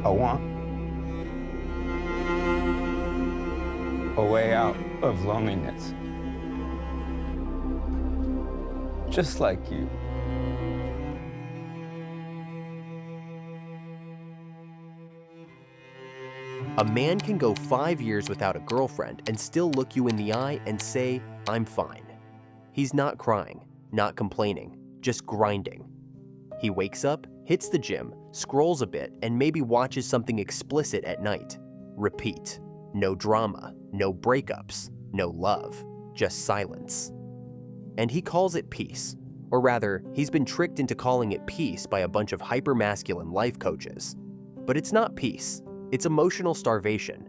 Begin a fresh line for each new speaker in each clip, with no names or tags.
I want a way out of loneliness, just like you.
A man can go 5 years without a girlfriend and still look you in the eye and say, "I'm fine." He's not crying, not complaining, just grinding. He wakes up, hits the gym, scrolls a bit, and maybe watches something explicit at night. Repeat. No drama, no breakups, no love, just silence. And he calls it peace. Or rather, he's been tricked into calling it peace by a bunch of hyper-masculine life coaches. But it's not peace. It's emotional starvation.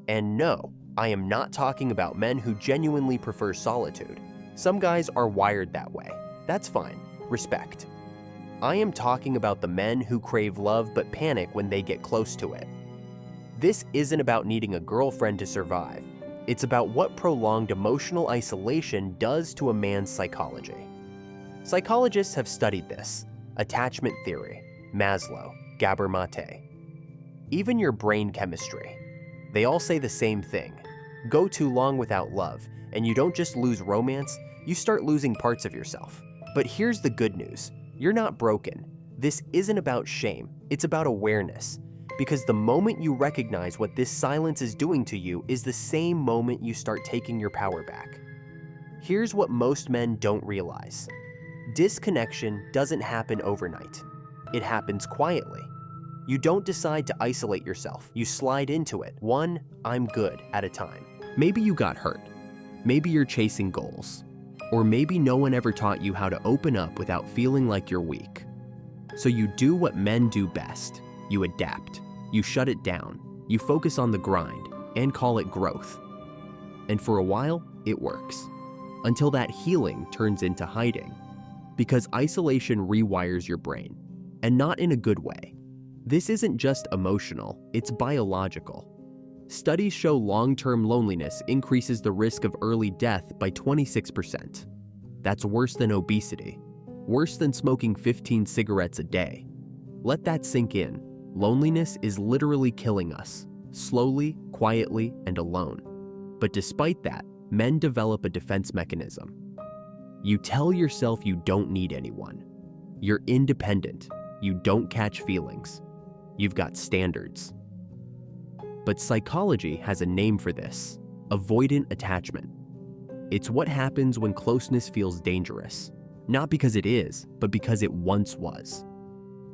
And no, I am not talking about men who genuinely prefer solitude. Some guys are wired that way. That's fine. Respect. I am talking about the men who crave love but panic when they get close to it. This isn't about needing a girlfriend to survive. It's about what prolonged emotional isolation does to a man's psychology. Psychologists have studied this. Attachment theory, Maslow, Gabor Mate. Even your brain chemistry. They all say the same thing. Go too long without love, and you don't just lose romance, you start losing parts of yourself. But here's the good news. You're not broken. This isn't about shame, it's about awareness. Because the moment you recognize what this silence is doing to you is the same moment you start taking your power back. Here's what most men don't realize. Disconnection doesn't happen overnight. It happens quietly. You don't decide to isolate yourself, you slide into it, one "I'm good" at a time. Maybe you got hurt. Maybe you're chasing goals. Or maybe no one ever taught you how to open up without feeling like you're weak. So you do what men do best. You adapt. You shut it down. You focus on the grind and call it growth. And for a while, it works. Until that healing turns into hiding. Because isolation rewires your brain. And not in a good way. This isn't just emotional, it's biological. Studies show long-term loneliness increases the risk of early death by 26%. That's worse than obesity. Worse than smoking 15 cigarettes a day. Let that sink in. Loneliness is literally killing us, slowly, quietly, and alone. But despite that, men develop a defense mechanism. You tell yourself you don't need anyone. You're independent. You don't catch feelings. You've got standards. But psychology has a name for this: avoidant attachment. It's what happens when closeness feels dangerous. Not because it is, but because it once was.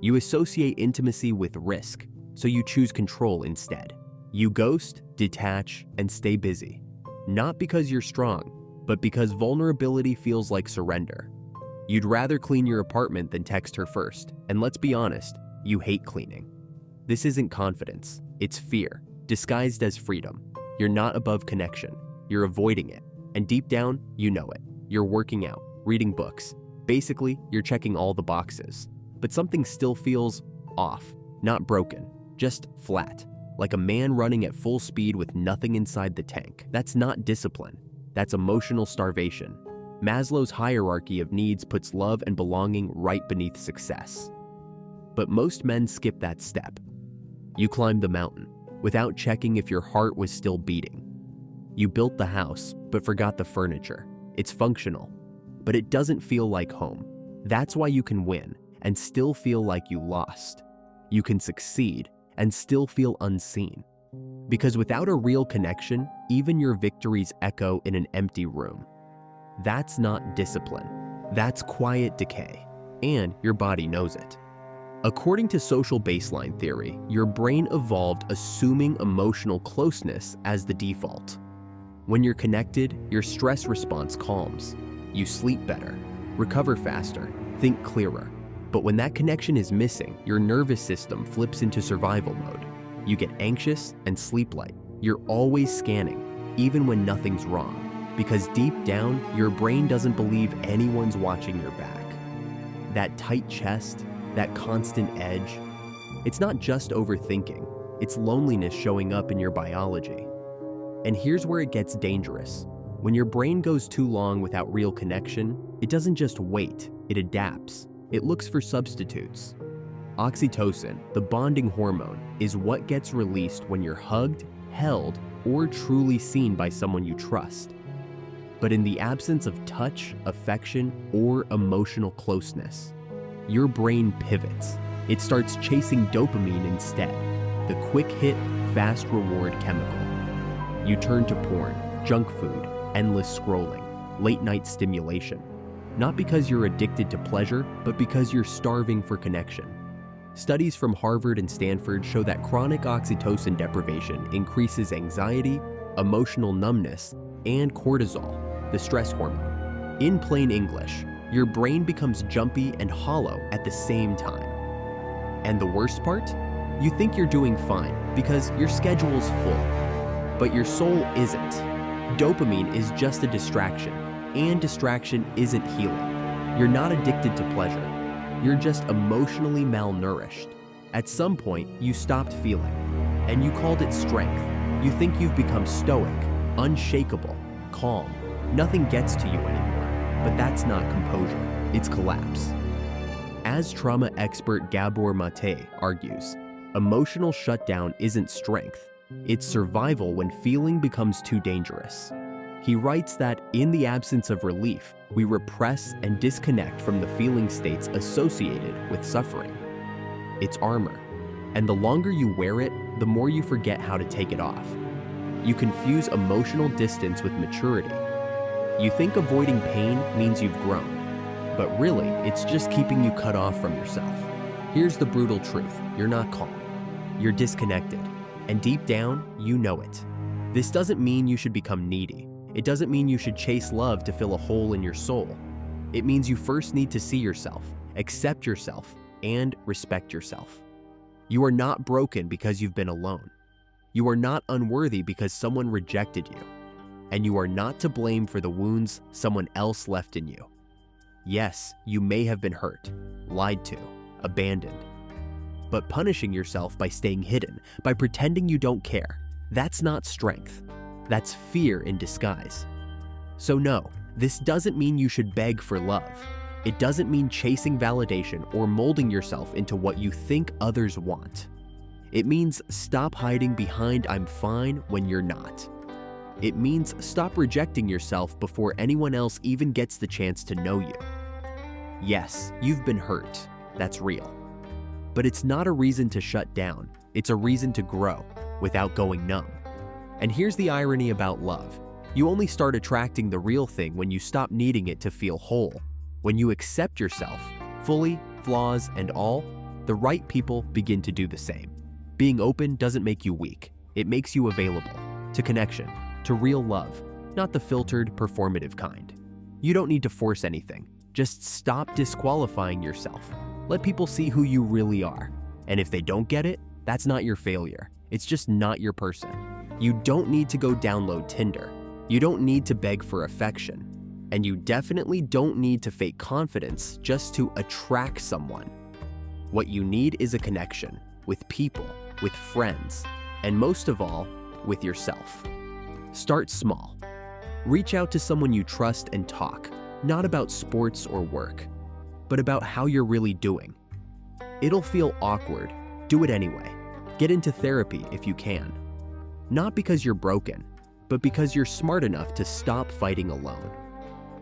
You associate intimacy with risk, so you choose control instead. You ghost, detach, and stay busy. Not because you're strong, but because vulnerability feels like surrender. You'd rather clean your apartment than text her first, and let's be honest, you hate cleaning. This isn't confidence, it's fear, disguised as freedom. You're not above connection, you're avoiding it, and deep down, you know it. You're working out, reading books. Basically, you're checking all the boxes. But something still feels off, not broken, just flat, like a man running at full speed with nothing inside the tank. That's not discipline, that's emotional starvation. Maslow's hierarchy of needs puts love and belonging right beneath success. But most men skip that step. You climbed the mountain without checking if your heart was still beating. You built the house, but forgot the furniture. It's functional, but it doesn't feel like home. That's why you can win and still feel like you lost. You can succeed and still feel unseen. Because without a real connection, even your victories echo in an empty room. That's not discipline. That's quiet decay. And your body knows it. According to social baseline theory, your brain evolved assuming emotional closeness as the default. When you're connected, your stress response calms. You sleep better, recover faster, think clearer. But when that connection is missing, your nervous system flips into survival mode. You get anxious and sleep light. You're always scanning, even when nothing's wrong. Because deep down, your brain doesn't believe anyone's watching your back. That tight chest, that constant edge, it's not just overthinking, it's loneliness showing up in your biology. And here's where it gets dangerous. When your brain goes too long without real connection, it doesn't just wait, it adapts. It looks for substitutes. Oxytocin, the bonding hormone, is what gets released when you're hugged, held, or truly seen by someone you trust. But in the absence of touch, affection, or emotional closeness, your brain pivots. It starts chasing dopamine instead, the quick hit, fast reward chemical. You turn to porn, junk food, endless scrolling, late night stimulation. Not because you're addicted to pleasure, but because you're starving for connection. Studies from Harvard and Stanford show that chronic oxytocin deprivation increases anxiety, emotional numbness, and cortisol, the stress hormone. In plain English, your brain becomes jumpy and hollow at the same time. And the worst part? You think you're doing fine because your schedule's full, but your soul isn't. Dopamine is just a distraction, and distraction isn't healing. You're not addicted to pleasure. You're just emotionally malnourished. At some point, you stopped feeling, and you called it strength. You think you've become stoic, unshakable, calm. Nothing gets to you anymore, but that's not composure, it's collapse. As trauma expert Gabor Mate argues, emotional shutdown isn't strength, it's survival when feeling becomes too dangerous. He writes that in the absence of relief, we repress and disconnect from the feeling states associated with suffering. It's armor, and the longer you wear it, the more you forget how to take it off. You confuse emotional distance with maturity. You think avoiding pain means you've grown, but really, it's just keeping you cut off from yourself. Here's the brutal truth: you're not calm. You're disconnected, and deep down, you know it. This doesn't mean you should become needy. It doesn't mean you should chase love to fill a hole in your soul. It means you first need to see yourself, accept yourself, and respect yourself. You are not broken because you've been alone. You are not unworthy because someone rejected you. And you are not to blame for the wounds someone else left in you. Yes, you may have been hurt, lied to, abandoned. But punishing yourself by staying hidden, by pretending you don't care, that's not strength. That's fear in disguise. So no, this doesn't mean you should beg for love. It doesn't mean chasing validation or molding yourself into what you think others want. It means stop hiding behind "I'm fine" when you're not. It means stop rejecting yourself before anyone else even gets the chance to know you. Yes, you've been hurt. That's real. But it's not a reason to shut down. It's a reason to grow without going numb. And here's the irony about love. You only start attracting the real thing when you stop needing it to feel whole. When you accept yourself, fully, flaws and all, the right people begin to do the same. Being open doesn't make you weak. It makes you available to connection, to real love, not the filtered, performative kind. You don't need to force anything. Just stop disqualifying yourself. Let people see who you really are. And if they don't get it, that's not your failure. It's just not your person. You don't need to go download Tinder. You don't need to beg for affection. And you definitely don't need to fake confidence just to attract someone. What you need is a connection with people, with friends, and most of all, with yourself. Start small. Reach out to someone you trust and talk, not about sports or work, but about how you're really doing. It'll feel awkward. Do it anyway. Get into therapy if you can. Not because you're broken, but because you're smart enough to stop fighting alone.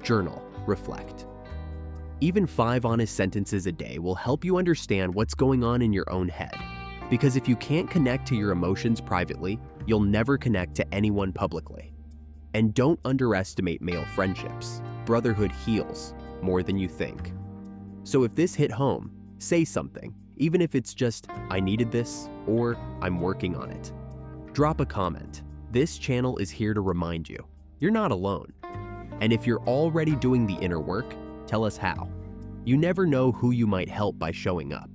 Journal, reflect. Even 5 honest sentences a day will help you understand what's going on in your own head. Because if you can't connect to your emotions privately, you'll never connect to anyone publicly. And don't underestimate male friendships. Brotherhood heals more than you think. So if this hit home, say something, even if it's just, "I needed this," or "I'm working on it." Drop a comment. This channel is here to remind you, you're not alone. And if you're already doing the inner work, tell us how. You never know who you might help by showing up.